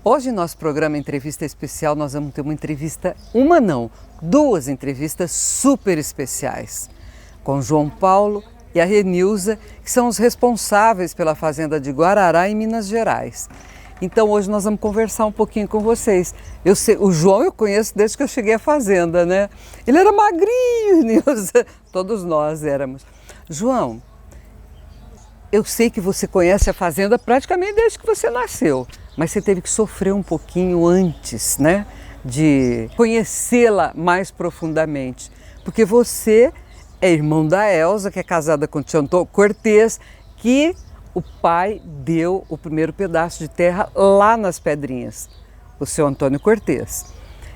Hoje, no nosso programa Entrevista Especial, nós vamos ter uma não, duas entrevistas super especiais, com João Paulo e a Renilza, que são os responsáveis pela fazenda de Guarará, em Minas Gerais. Então, hoje nós vamos conversar um pouquinho com vocês. O João eu conheço desde que eu cheguei à fazenda, né? Ele era magrinho, Renilza, todos nós éramos. João, eu sei que você conhece a fazenda praticamente desde que você nasceu, mas você teve que sofrer um pouquinho antes, né, de conhecê-la mais profundamente, porque você é irmão da Elza, que é casada com o tio Antônio Cortês, que o pai deu o primeiro pedaço de terra lá nas Pedrinhas, o seu Antônio Cortês.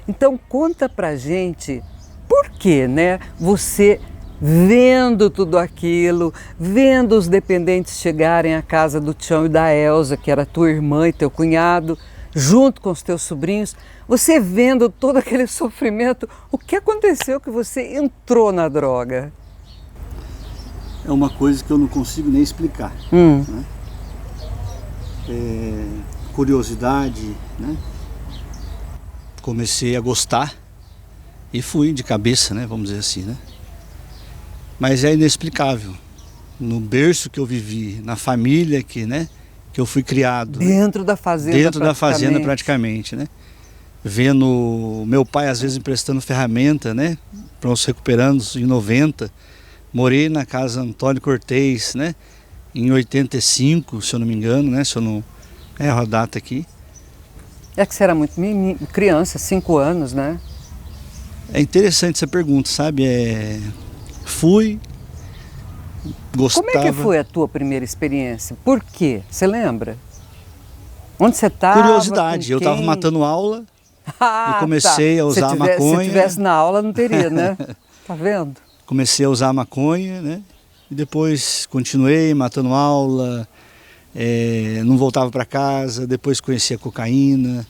Então conta pra gente por que, né, você vendo tudo aquilo, vendo os dependentes chegarem à casa do Tião e da Elza, que era tua irmã e teu cunhado, junto com os teus sobrinhos, você vendo todo aquele sofrimento, o que aconteceu que você entrou na droga? É uma coisa que eu não consigo nem explicar. Né? Curiosidade, né? Comecei a gostar e fui de cabeça, né? Vamos dizer assim, né? Mas é inexplicável. No berço que eu vivi, na família que eu fui criado. Dentro da fazenda Dentro da fazenda praticamente, né? Vendo meu pai às vezes emprestando ferramenta, né? Para os recuperandos em 90. Morei na casa Antônio Cortês, né? Em 85, se eu não me engano, né? Se eu não erro a data aqui. É que você era muito criança, 5 anos, né? É interessante essa pergunta, sabe? Fui, gostava. Como é que foi a tua primeira experiência? Por quê? Você lembra? Onde você estava? Curiosidade, eu estava matando aula e comecei a usar maconha. Se tivesse na aula não teria, né? Tá vendo? Comecei a usar maconha, né? E depois continuei matando aula, não voltava para casa, depois conheci a cocaína,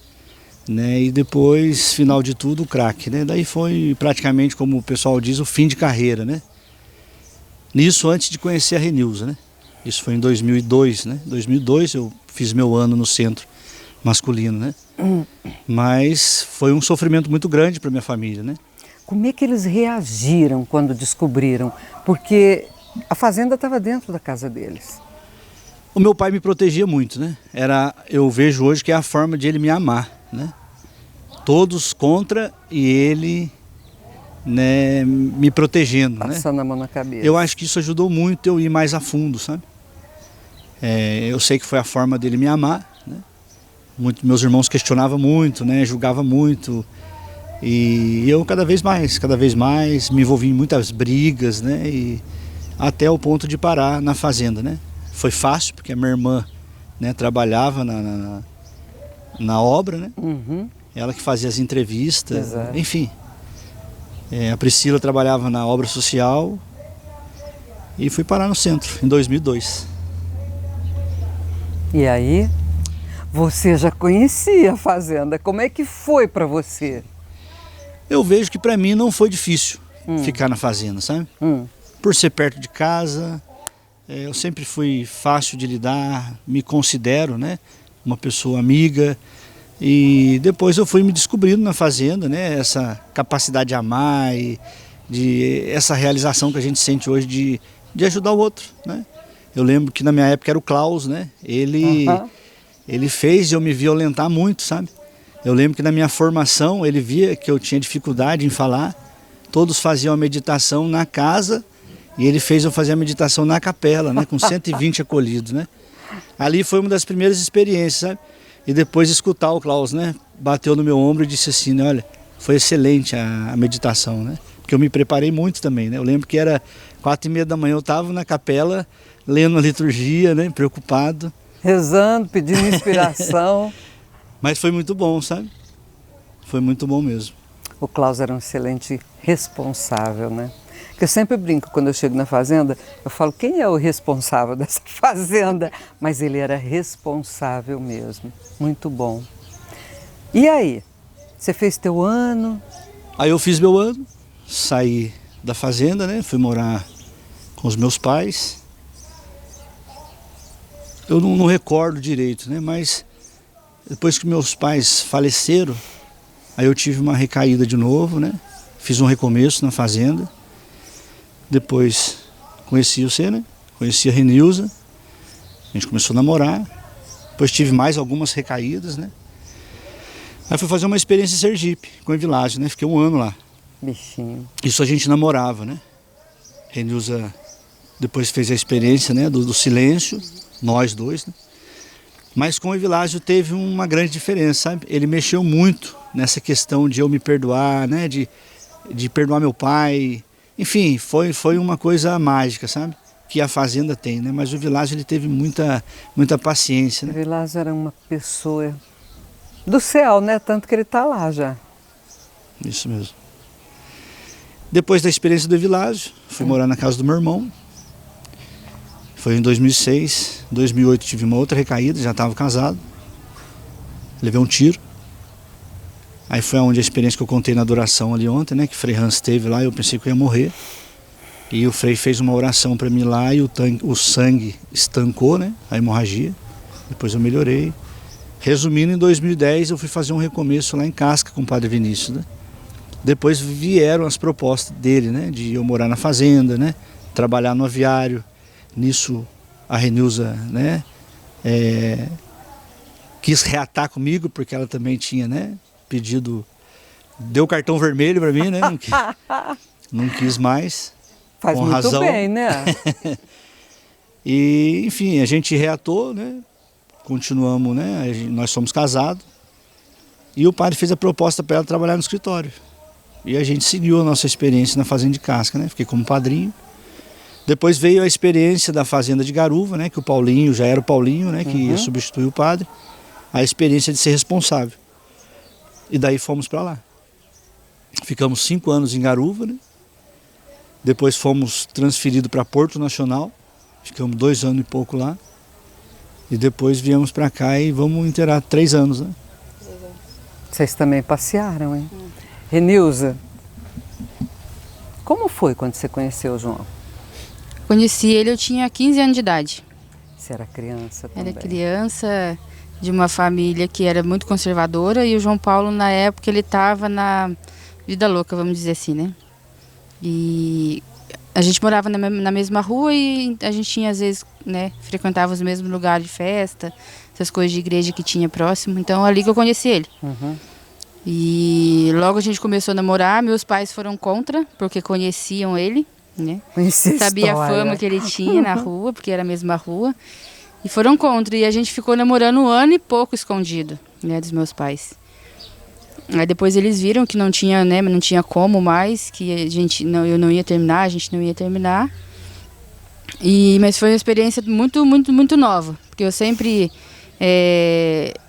né? E depois, final de tudo, o crack, né? Daí foi praticamente, como o pessoal diz, o fim de carreira, né? Nisso antes de conhecer a Renilza, né? Isso foi em 2002, né? 2002 eu fiz meu ano no centro masculino, né? Mas foi um sofrimento muito grande para minha família, né? Como é que eles reagiram quando descobriram? Porque a fazenda estava dentro da casa deles. O meu pai me protegia muito, né? Eu vejo hoje que é a forma de ele me amar, né? Todos contra e ele, né, me protegendo, passando, né? A mão na cabeça. Eu acho que isso ajudou muito eu ir mais a fundo, sabe? Eu sei que foi a forma dele me amar, né? Meus irmãos questionavam muito, né? Julgavam muito. E eu cada vez mais me envolvi em muitas brigas, né? E até o ponto de parar na fazenda, né? Foi fácil porque a minha irmã, né, trabalhava na obra, né? Uhum. Ela que fazia as entrevistas, exato. Enfim. A Priscila trabalhava na obra social e fui parar no centro em 2002. E aí, você já conhecia a fazenda, como é que foi para você? Eu vejo que para mim não foi difícil ficar na fazenda, sabe? Por ser perto de casa, eu sempre fui fácil de lidar, me considero, né, uma pessoa amiga. E depois eu fui me descobrindo na fazenda, né, essa capacidade de amar e essa realização que a gente sente hoje de ajudar o outro, né? Eu lembro que na minha época era o Klaus, né? Ele fez eu me violentar muito, sabe? Eu lembro que na minha formação ele via que eu tinha dificuldade em falar, todos faziam a meditação na casa e ele fez eu fazer a meditação na capela, né, com 120 acolhidos, né? Ali foi uma das primeiras experiências, sabe? E depois escutar o Klaus, né? Bateu no meu ombro e disse assim, né, olha, foi excelente a meditação, né? Porque eu me preparei muito também, né? Eu lembro que era 4h30 da manhã, eu estava na capela, lendo a liturgia, né? Preocupado. Rezando, pedindo inspiração. Mas foi muito bom, sabe? Foi muito bom mesmo. O Klaus era um excelente responsável, né? Porque eu sempre brinco, quando eu chego na fazenda, eu falo, quem é o responsável dessa fazenda? Mas ele era responsável mesmo, muito bom. E aí, você fez teu ano? Aí eu fiz meu ano, saí da fazenda, né? Fui morar com os meus pais. Eu não recordo direito, né? Mas Depois que meus pais faleceram, aí eu tive uma recaída de novo, né? Fiz um recomeço na fazenda. Depois conheci você, né? Conheci a Renilza. A gente começou a namorar. Depois tive mais algumas recaídas, né? Aí fui fazer uma experiência em Sergipe, com a Evilásio, né? Fiquei 1 ano lá. Bichinho. Isso a gente namorava, né? Renilza depois fez a experiência, né? Do silêncio, nós dois, né? Mas com o Evilásio teve uma grande diferença, sabe? Ele mexeu muito nessa questão de eu me perdoar, né? De perdoar meu pai. Enfim, foi uma coisa mágica, sabe? Que a fazenda tem, né? Mas o Evilásio, ele teve muita paciência, O né? Evilásio era uma pessoa do céu, né? Tanto que ele está lá já. Isso mesmo. Depois da experiência do Evilásio, fui morar na casa do meu irmão. Foi em 2006. Em 2008 tive uma outra recaída, já estava casado. Levei um tiro. Aí foi onde a experiência que eu contei na adoração ali ontem, né? Que Frei Hans esteve lá e eu pensei que eu ia morrer. E o Frei fez uma oração para mim lá e o sangue estancou, né? A hemorragia. Depois eu melhorei. Resumindo, em 2010 eu fui fazer um recomeço lá em Casca com o Padre Vinícius, né? Depois vieram as propostas dele, né? De eu morar na fazenda, né? Trabalhar no aviário. Nisso a Renilza, né? Quis reatar comigo, porque ela também tinha, né? Pedido, deu cartão vermelho para mim, né? Não quis mais. Faz com muito razão. bem, né? E, enfim, a gente reatou, né? Continuamos, né? Nós somos casados. E o padre fez a proposta para ela trabalhar no escritório. E a gente seguiu a nossa experiência na fazenda de Casca, né? Fiquei como padrinho. Depois veio a experiência da fazenda de Garuva, né? Que o Paulinho, já era o Paulinho, né? Que ia substituir o padre. A experiência de ser responsável. E daí fomos para lá. Ficamos 5 anos em Garuva, né? Depois fomos transferidos para Porto Nacional. Ficamos 2 anos e pouco lá. E depois viemos para cá e vamos inteirar 3 anos, né? Vocês também passearam, hein? Renilza, como foi quando você conheceu o João? Conheci ele, eu tinha 15 anos de idade. Você era criança também? Era criança de uma família que era muito conservadora e o João Paulo, na época, ele estava na vida louca, vamos dizer assim, né? E a gente morava na mesma rua e a gente tinha, às vezes, né, frequentava os mesmos lugares de festa, essas coisas de igreja que tinha próximo. Então, ali que eu conheci ele. E logo a gente começou a namorar, meus pais foram contra, porque conheciam ele, né? Sabia a fama que ele tinha na rua, porque era a mesma rua. E foram contra, e a gente ficou namorando 1 ano e pouco escondido, né, dos meus pais. Aí depois eles viram que não tinha, né, não tinha como mais, que eu não ia terminar, a gente não ia terminar. Mas foi uma experiência muito, muito, muito nova, porque eu sempre,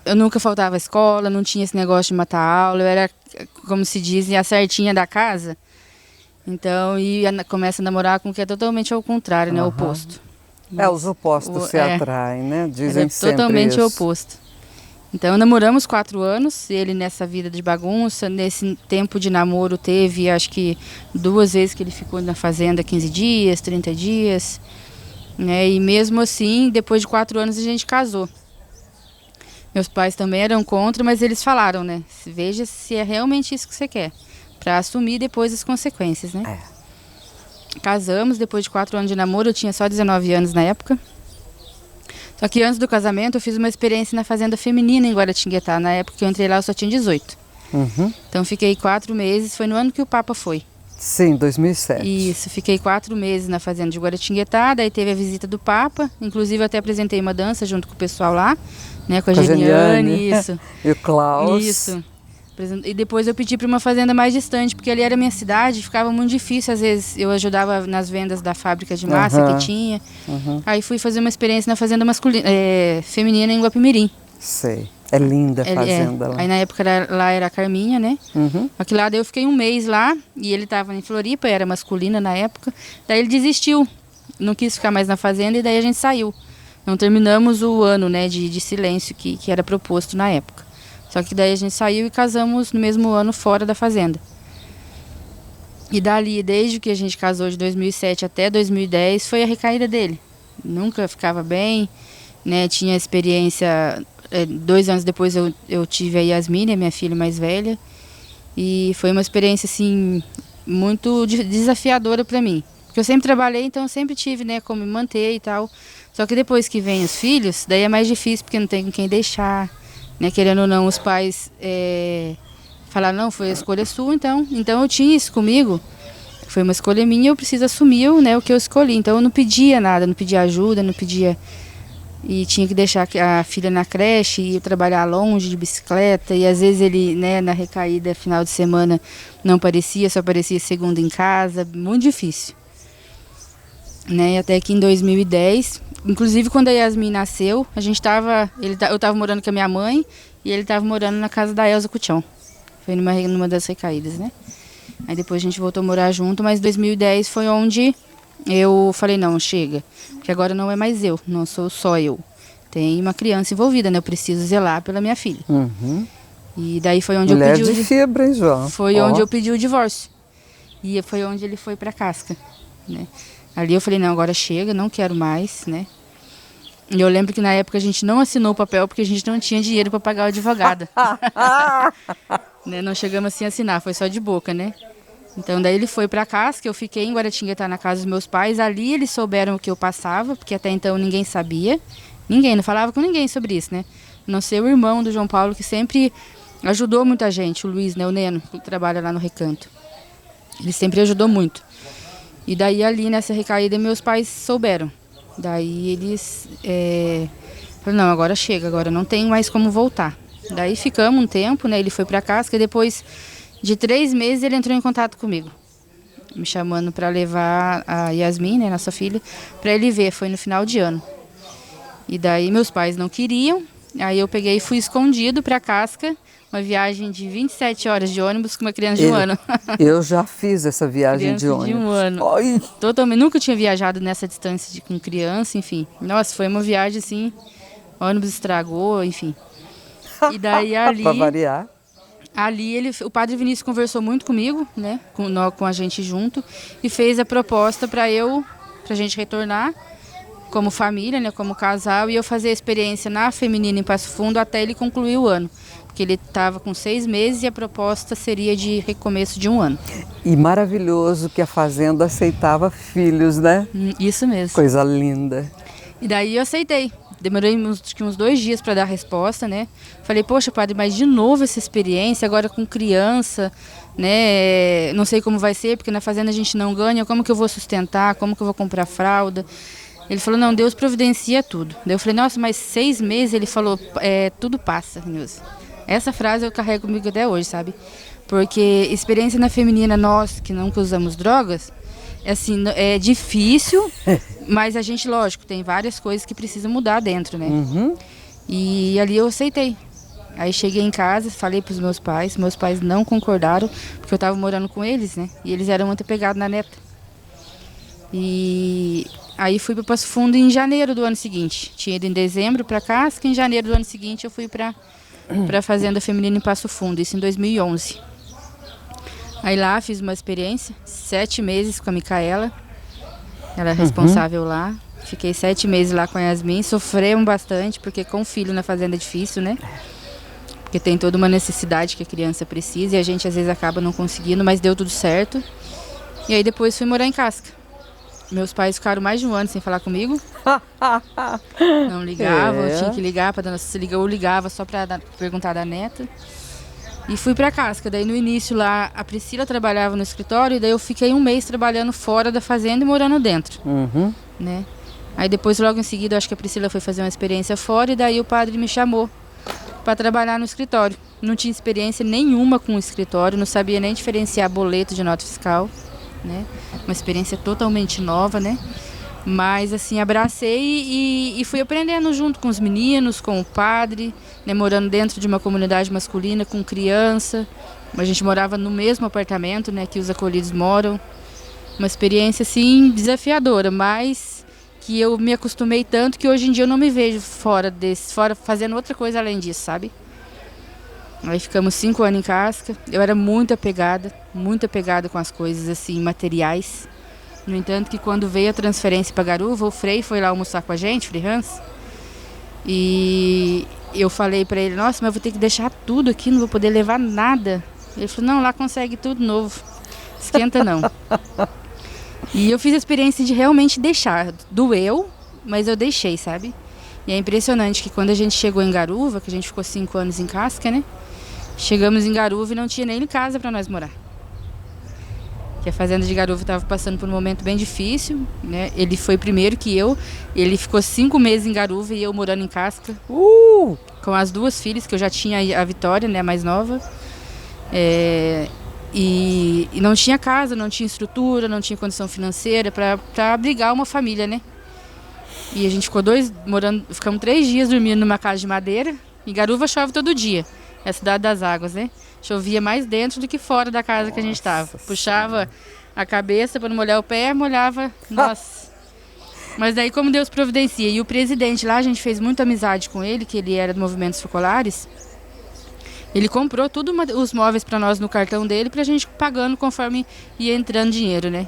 eu nunca faltava à escola, não tinha esse negócio de matar aula, eu era, como se diz, a certinha da casa. Então, começa a namorar com o que é totalmente ao contrário, né, o oposto. Os opostos se atraem, né? Dizem sempre totalmente isso. oposto. Então, namoramos 4 anos, ele nessa vida de bagunça, nesse tempo de namoro teve, acho que 2 vezes que ele ficou na fazenda 15 dias, 30 dias, né? E mesmo assim, depois de 4 anos a gente casou. Meus pais também eram contra, mas eles falaram, né? Veja se é realmente isso que você quer, para assumir depois as consequências, né? Casamos, depois de 4 anos de namoro, eu tinha só 19 anos na época. Só que antes do casamento eu fiz uma experiência na fazenda feminina em Guaratinguetá. Na época que eu entrei lá eu só tinha 18. Então fiquei 4 meses, foi no ano que o Papa foi. Sim, 2007. Isso, fiquei 4 meses na fazenda de Guaratinguetá, daí teve a visita do Papa. Inclusive eu até apresentei uma dança junto com o pessoal lá, né, com a Geniane, isso. E o Klaus. Isso. E depois eu pedi para uma fazenda mais distante, porque ali era minha cidade, ficava muito difícil. Às vezes eu ajudava nas vendas da fábrica de massa que tinha. Aí fui fazer uma experiência na fazenda feminina em Guapimirim. Sei, é linda a fazenda lá. Aí na época lá era a Carminha, né? Aqui lá daí eu fiquei 1 mês lá, e ele estava em Floripa, era masculina na época. Daí ele desistiu, não quis ficar mais na fazenda, e daí a gente saiu. Não terminamos o ano, né, de silêncio que era proposto na época. Só que daí a gente saiu e casamos no mesmo ano fora da fazenda. E dali, desde que a gente casou de 2007 até 2010, foi a recaída dele. Nunca ficava bem, né? Tinha experiência 2 anos depois eu tive a Yasmine, a minha filha mais velha. E foi uma experiência, assim, muito desafiadora para mim. Porque eu sempre trabalhei, então eu sempre tive, né, como me manter e tal. Só que depois que vem os filhos, daí é mais difícil, porque não tem com quem deixar, né, querendo ou não, os pais falaram, não, foi a escolha sua, então eu tinha isso comigo, foi uma escolha minha, eu preciso assumir, né, o que eu escolhi. Então eu não pedia nada, não pedia ajuda, não pedia... E tinha que deixar a filha na creche, ir trabalhar longe de bicicleta, e às vezes ele, né, na recaída, final de semana, não aparecia, só aparecia segunda em casa, muito difícil. Né, e até que em 2010, inclusive quando a Yasmin nasceu, eu estava morando com a minha mãe, e ele estava morando na casa da Elza Cuchão. Foi numa das recaídas, né? Aí depois a gente voltou a morar junto, mas 2010 foi onde... Eu falei, não, chega, porque agora não é mais eu, não sou só eu. Tem uma criança envolvida, né? Eu preciso zelar pela minha filha. Uhum. E daí foi onde Mulher eu pedi de fibra, hein, João? Foi onde eu pedi o divórcio. E foi onde ele foi pra casca, né? Ali eu falei, não, agora chega, não quero mais, né? E eu lembro que na época a gente não assinou o papel porque a gente não tinha dinheiro para pagar o advogado. Né? Não chegamos assim a assinar, foi só de boca, né? Então daí ele foi para casa, que eu fiquei em Guaratinguetá na casa dos meus pais. Ali eles souberam o que eu passava, porque até então ninguém sabia. Ninguém, não falava com ninguém sobre isso, né? A não ser o irmão do João Paulo, que sempre ajudou muita gente, o Luiz, né, o Neno, que trabalha lá no Recanto. Ele sempre ajudou muito. E daí ali nessa recaída meus pais souberam. Daí eles falaram, não, agora chega, agora não tem mais como voltar. Daí ficamos um tempo, né? Ele foi para casa, que depois de 3 meses ele entrou em contato comigo, me chamando para levar a Yasmin, né, nossa filha, para ele ver. Foi no final de ano. E daí meus pais não queriam, aí eu peguei e fui escondido para Casca, uma viagem de 27 horas de ônibus com uma criança de 1 ano. Eu já fiz essa viagem de ônibus. De 1 ano. Ai. Totalmente, nunca tinha viajado nessa distância com criança, enfim. Nossa, foi uma viagem assim, o ônibus estragou, enfim. E daí ali... Para variar. Ali o padre Vinícius conversou muito comigo, né, com a gente junto, e fez a proposta pra gente retornar como família, né, como casal, e eu fazer a experiência na feminina em Passo Fundo até ele concluir o ano. Porque ele estava com 6 meses e a proposta seria de recomeço de 1 ano. E maravilhoso que a fazenda aceitava filhos, né? Isso mesmo. Coisa linda. E daí eu aceitei. Demorei uns 2 dias para dar a resposta, né? Falei, poxa, padre, mas de novo essa experiência, agora com criança, né? Não sei como vai ser, porque na fazenda a gente não ganha, como que eu vou sustentar, como que eu vou comprar fralda? Ele falou, não, Deus providencia tudo. Daí eu falei, nossa, mas 6 meses? Ele falou, tudo passa, Nilce. Essa frase eu carrego comigo até hoje, sabe? Porque experiência na feminina, nós que nunca usamos drogas, assim, é difícil, mas a gente, lógico, tem várias coisas que precisam mudar dentro, né? Uhum. E ali eu aceitei. Aí cheguei em casa, falei para os meus pais não concordaram, porque eu estava morando com eles, né? E eles eram muito apegados na neta. E aí fui para Passo Fundo em janeiro do ano seguinte. Tinha ido em dezembro para Casca, em janeiro do ano seguinte eu fui para a Fazenda Feminina em Passo Fundo, isso em 2011. Aí lá fiz uma experiência, 7 meses com a Micaela, ela é responsável lá. Fiquei 7 meses lá com a Yasmin, sofremos bastante, porque com filho na fazenda é difícil, né? Porque tem toda uma necessidade que a criança precisa e a gente às vezes acaba não conseguindo, mas deu tudo certo. E aí depois fui morar em Casca. Meus pais ficaram mais de 1 ano sem falar comigo. Não ligavam, eu tinha que ligar, eu ligava só para perguntar da neta. E fui para Casca. Daí no início lá a Priscila trabalhava no escritório, e daí eu fiquei 1 mês trabalhando fora da fazenda e morando dentro. Uhum. Né? Aí depois, logo em seguida, acho que a Priscila foi fazer uma experiência fora, e daí o padre me chamou para trabalhar no escritório. Não tinha experiência nenhuma com o escritório, não sabia nem diferenciar boleto de nota fiscal, né? Uma experiência totalmente nova, né? Mas assim, abracei e fui aprendendo junto com os meninos, com o padre, né? Morando dentro de uma comunidade masculina, com criança. A gente morava no mesmo apartamento, né? Que os acolhidos moram. Uma experiência assim desafiadora, mas que eu me acostumei tanto que hoje em dia eu não me vejo fora fazendo outra coisa além disso, sabe? Aí ficamos 5 anos em Casca. Eu era muito apegada com as coisas assim, materiais. No entanto, que quando veio a transferência para Garuva, o Frei foi lá almoçar com a gente, Frei Hans. E eu falei para ele, nossa, mas eu vou ter que deixar tudo aqui, não vou poder levar nada. Ele falou, não, lá consegue tudo novo, esquenta não. E eu fiz a experiência de realmente deixar, doeu, mas eu deixei, sabe? E é impressionante que quando a gente chegou em Garuva, que a gente ficou 5 anos em Casca, né? Chegamos em Garuva e não tinha nem casa para nós morar. Que a fazenda de Garuva estava passando por um momento bem difícil, né? Ele foi primeiro que eu, ele ficou 5 meses em Garuva e eu morando em Casca. Com as 2 filhas, que eu já tinha a Vitória, né, a mais nova. E não tinha casa, não tinha estrutura, não tinha condição financeira para abrigar uma família, né? E a gente ficamos 3 dias dormindo numa casa de madeira. Em Garuva chove todo dia, é a cidade das águas, né? Chovia mais dentro do que fora da casa que a gente estava. Puxava a cabeça para não molhar o pé, molhava, nossa. Mas daí como Deus providencia. E o presidente lá, a gente fez muita amizade com ele, que ele era do Movimentos Focolares. Ele comprou tudo os móveis para nós no cartão dele, para a gente pagando conforme ia entrando dinheiro, né?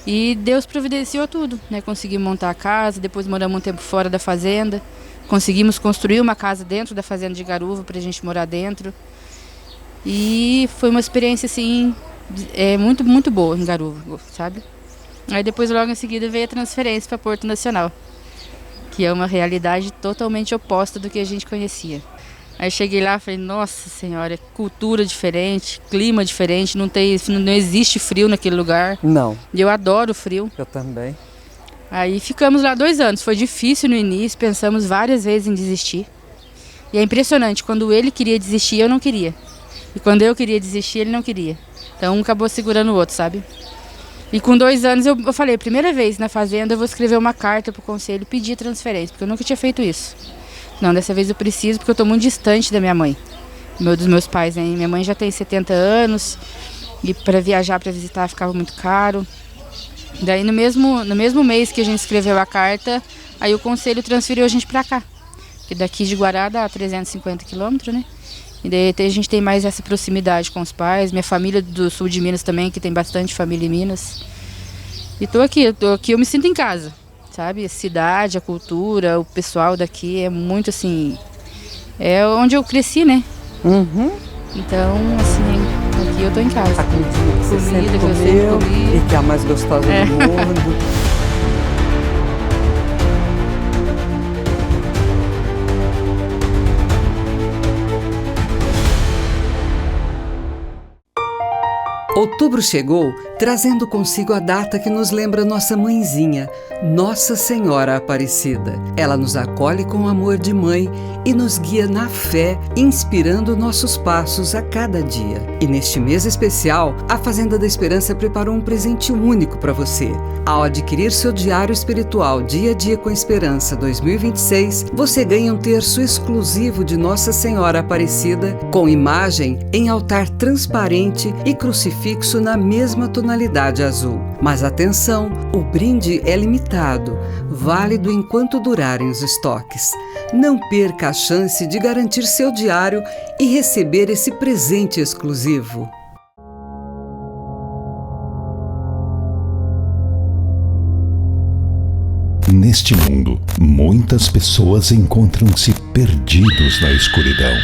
E Deus providenciou tudo, né? Conseguimos montar a casa, depois moramos um tempo fora da fazenda. Conseguimos construir uma casa dentro da fazenda de Garuva para a gente morar dentro. E foi uma experiência, assim, muito, muito boa em Garuva, sabe? Aí depois, logo em seguida, veio a transferência para Porto Nacional, que é uma realidade totalmente oposta do que a gente conhecia. Aí cheguei lá e falei, nossa senhora, cultura diferente, clima diferente, não existe frio naquele lugar. Não. E eu adoro frio. Eu também. Aí ficamos lá 2 anos, foi difícil no início, pensamos várias vezes em desistir. E é impressionante, quando ele queria desistir, eu não queria. E quando eu queria desistir, ele não queria. Então um acabou segurando o outro, sabe? E com 2 anos eu falei, primeira vez na fazenda eu vou escrever uma carta pro conselho e pedir transferência, porque eu nunca tinha feito isso. Não, dessa vez eu preciso, porque eu tô muito distante da minha mãe, dos meus pais, né? Minha mãe já tem 70 anos e para viajar, para visitar ficava muito caro. Daí no mesmo mês que a gente escreveu a carta, aí o conselho transferiu a gente para cá, que daqui de Guará dá 350 quilômetros, né? E daí a gente tem mais essa proximidade com os pais. Minha família do sul de Minas também, que tem bastante família em Minas. E tô aqui, eu me sinto em casa, sabe? A cidade, a cultura, o pessoal daqui é muito assim... É onde eu cresci, né? Uhum. Então, assim, aqui eu tô em casa. A comida que você sempre que eu sempre comeu comi. e que é a mais gostosa do mundo. Outubro chegou, trazendo consigo a data que nos lembra nossa mãezinha, Nossa Senhora Aparecida. Ela nos acolhe com amor de mãe e nos guia na fé, inspirando nossos passos a cada dia. E neste mês especial, a Fazenda da Esperança preparou um presente único para você. Ao adquirir seu diário espiritual Dia a Dia com Esperança 2026, você ganha um terço exclusivo de Nossa Senhora Aparecida, com imagem em altar transparente e crucifixo na mesma tonalidade azul. Mas atenção, o brinde é limitado, válido enquanto durarem os estoques. Não perca a chance de garantir seu diário e receber esse presente exclusivo. Neste mundo, muitas pessoas encontram-se perdidos na escuridão.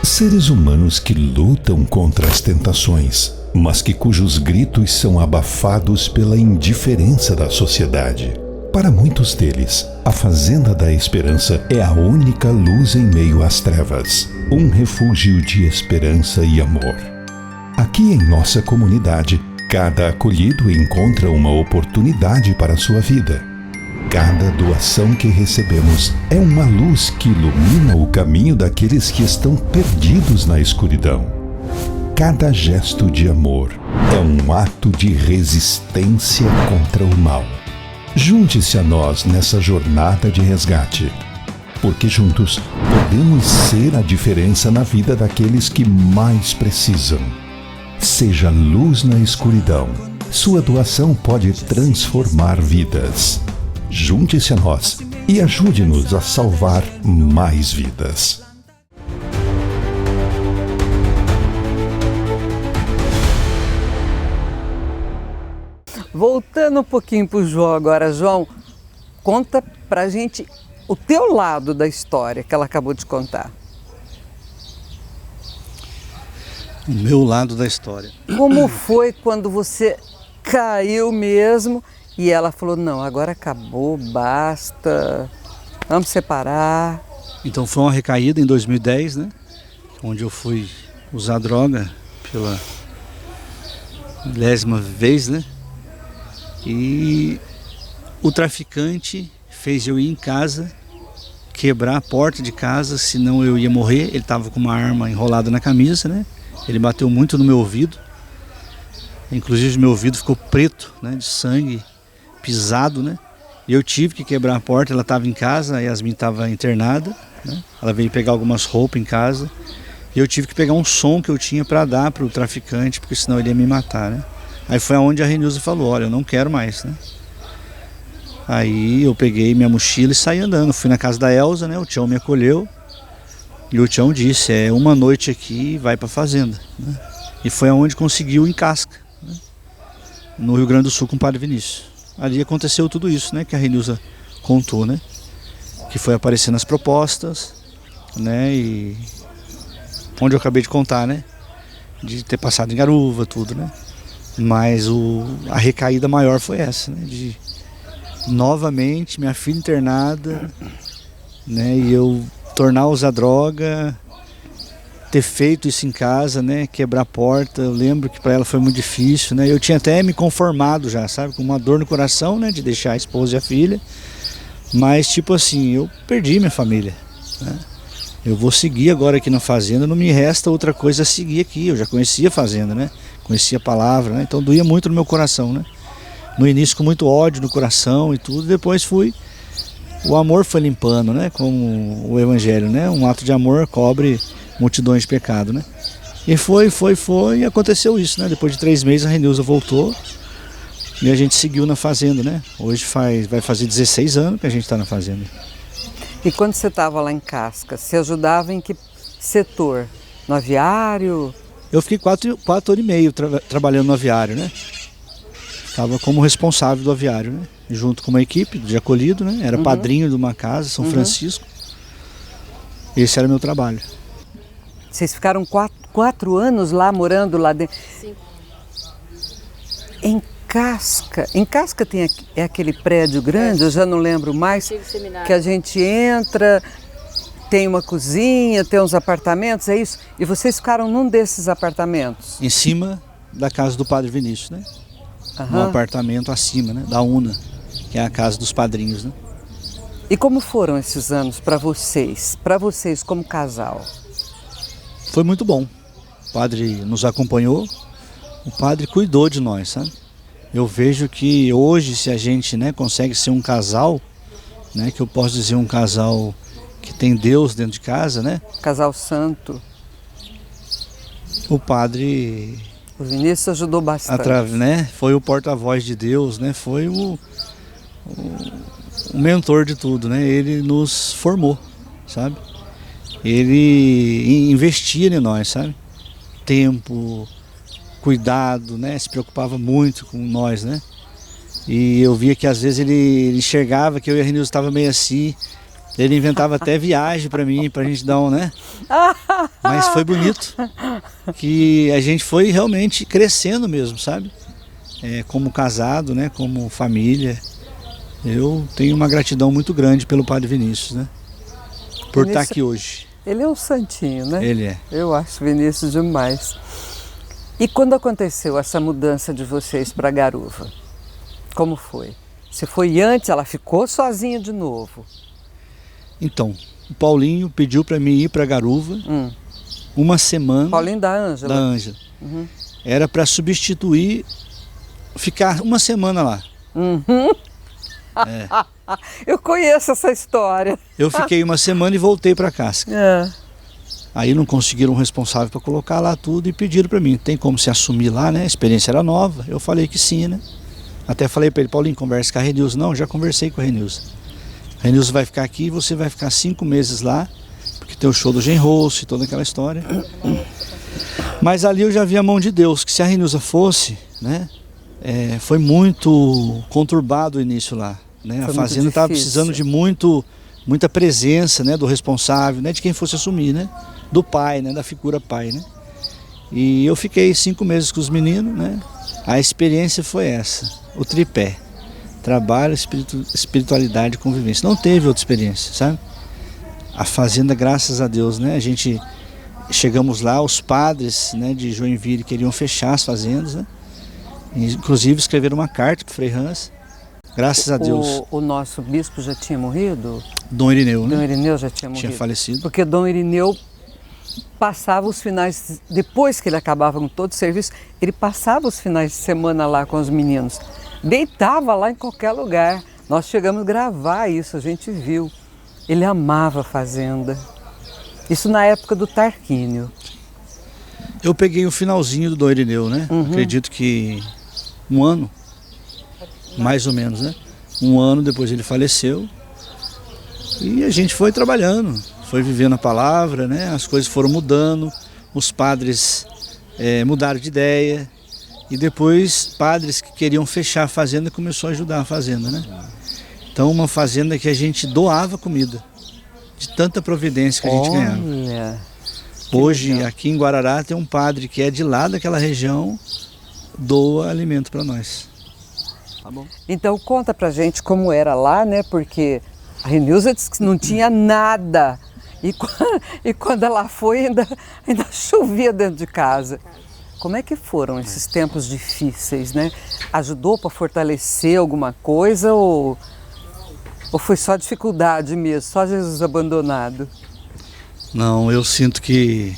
Seres humanos que lutam contra as tentações, mas cujos gritos são abafados pela indiferença da sociedade. Para muitos deles, a Fazenda da Esperança é a única luz em meio às trevas, um refúgio de esperança e amor. Aqui em nossa comunidade, cada acolhido encontra uma oportunidade para a sua vida. Cada doação que recebemos é uma luz que ilumina o caminho daqueles que estão perdidos na escuridão. Cada gesto de amor é um ato de resistência contra o mal. Junte-se a nós nessa jornada de resgate, porque juntos podemos ser a diferença na vida daqueles que mais precisam. Seja luz na escuridão. Sua doação pode transformar vidas. Junte-se a nós e ajude-nos a salvar mais vidas. Voltando um pouquinho para o João agora, João, conta pra gente o teu lado da história que ela acabou de contar. O meu lado da história. Como foi quando você caiu mesmo e ela falou, não, agora acabou, basta, vamos separar? Então foi uma recaída em 2010, né? Onde eu fui usar droga pela 10ª vez, né? E o traficante fez eu ir em casa, quebrar a porta de casa, senão eu ia morrer. Ele estava com uma arma enrolada na camisa, né? Ele bateu muito no meu ouvido. Inclusive meu ouvido ficou preto, né? De sangue, pisado, né? E eu tive que quebrar a porta. Ela estava em casa, a Yasmin estava internada, né? Ela veio pegar algumas roupas em casa. E eu tive que pegar um som que eu tinha para dar para o traficante, porque senão ele ia me matar, né? Aí foi aonde a Renilza falou, olha, eu não quero mais, né? Aí eu peguei minha mochila e saí andando. Fui na casa da Elza, né? O Tião me acolheu. E o Tião disse, uma noite aqui e vai para a fazenda, né? E foi aonde conseguiu em Casca, né? No Rio Grande do Sul com o Padre Vinícius. Ali aconteceu tudo isso, né? Que a Renilza contou, né? Que foi aparecendo as propostas, né? E onde eu acabei de contar, né? De ter passado em Garuva, tudo, né? Mas a recaída maior foi essa, né? De novamente minha filha internada, né? E eu tornar a usar droga, ter feito isso em casa, né? Quebrar a porta. Eu lembro que para ela foi muito difícil, né? Eu tinha até me conformado já, sabe? Com uma dor no coração, né? De deixar a esposa e a filha. Mas tipo assim, eu perdi minha família, né? Eu vou seguir agora aqui na fazenda, não me resta outra coisa a seguir aqui. Eu já conhecia a fazenda, né? Conhecia a palavra, né? Então doía muito no meu coração, né? No início com muito ódio no coração e tudo, depois o amor foi limpando, né? Como o evangelho, né? Um ato de amor cobre multidões de pecado, né? E foi, e aconteceu isso, né? Depois de 3 meses a Renilza voltou e a gente seguiu na fazenda, né? Hoje vai fazer 16 anos que a gente está na fazenda. E quando você estava lá em Casca, você ajudava em que setor? No aviário? Eu fiquei 4 horas e meia trabalhando no aviário, né? Estava como responsável do aviário, né? Junto com uma equipe de acolhido, né? Era padrinho de uma casa, São Francisco. Esse era meu trabalho. Vocês ficaram 4 anos lá, morando lá dentro? Sim. Em Casca. Em Casca tem aquele prédio grande, eu já não lembro mais, que a gente entra, tem uma cozinha, tem uns apartamentos, é isso? E vocês ficaram num desses apartamentos? Em cima da casa do Padre Vinícius, né? Um apartamento acima, né? Da Una, que é a casa dos padrinhos, né? E como foram esses anos para vocês como casal? Foi muito bom. O padre nos acompanhou, o padre cuidou de nós, sabe? Eu vejo que hoje, se a gente, né, consegue ser um casal, né, que eu posso dizer um casal que tem Deus dentro de casa, né? Casal santo. O padre, O Vinícius ajudou bastante. né, foi o porta-voz de Deus, né? Foi o mentor de tudo, né? Ele nos formou, sabe? Ele investia em nós, sabe? Tempo, cuidado, né? Se preocupava muito com nós, né? E eu via que às vezes ele enxergava que eu e a Renilza estava meio assim. Ele inventava até viagem para mim, pra gente dar um, né? Mas foi bonito, que a gente foi realmente crescendo mesmo, sabe? Como casado, né? Como família. Eu tenho uma gratidão muito grande pelo Padre Vinícius, né? Por estar aqui hoje. Ele é um santinho, né? Ele é. Eu acho Vinícius demais. E quando aconteceu essa mudança de vocês para Garuva? Como foi? Você foi antes, ela ficou sozinha de novo? Então, o Paulinho pediu para mim ir para Garuva uma semana. Paulinho da Ângela? Da Ângela. Era para substituir, ficar uma semana lá. Eu conheço essa história. Eu fiquei uma semana e voltei para Casca. Aí não conseguiram um responsável para colocar lá tudo e pediram para mim, tem como se assumir lá, né? A experiência era nova. Eu falei que sim, né? Até falei para ele, Paulinho, conversa com a Renilza. Não, já conversei com a Renilza. A Renilza vai ficar aqui e você vai ficar 5 meses lá, porque tem o show do Genrosso e toda aquela história. Mas ali eu já vi a mão de Deus, que se a Renilza fosse, né? Foi muito conturbado o início lá. né? Foi A fazenda estava precisando de muita presença, né, do responsável, né, de quem fosse assumir, né, do pai, né, da figura pai, né. E eu fiquei 5 meses com os meninos, né. A experiência foi essa, o tripé: trabalho, espiritualidade e convivência. Não teve outra experiência, sabe? A fazenda, graças a Deus, né, a gente chegamos lá, os padres, né, de Joinville queriam fechar as fazendas, né. Inclusive escreveram uma carta para o Frei Hans. Graças a Deus. O nosso bispo já tinha morrido? Dom Irineu, né? Dom Irineu já tinha morrido. Tinha falecido. Porque Dom Irineu passava os finais, depois que ele acabava com todo o serviço, ele passava os finais de semana lá com os meninos. Deitava lá em qualquer lugar. Nós chegamos a gravar isso, a gente viu. Ele amava a fazenda. Isso na época do Tarquínio. Eu peguei o finalzinho do Dom Irineu, né? Acredito que 1 ano, mais ou menos, né? 1 ano depois ele faleceu. E a gente foi trabalhando, foi vivendo a palavra, né? As coisas foram mudando, os padres mudaram de ideia. E depois padres que queriam fechar a fazenda começou a ajudar a fazenda, né? Então uma fazenda que a gente doava comida, de tanta providência que a gente ganhava. Hoje, aqui em Guarará, tem um padre que é de lá daquela região, doa alimento para nós. Tá bom. Então conta pra gente como era lá, né? Porque a Renilza disse que não tinha nada. E quando ela foi, ainda chovia dentro de casa. Como é que foram esses tempos difíceis, né? Ajudou para fortalecer alguma coisa ou foi só dificuldade mesmo, só Jesus abandonado? Não, eu sinto que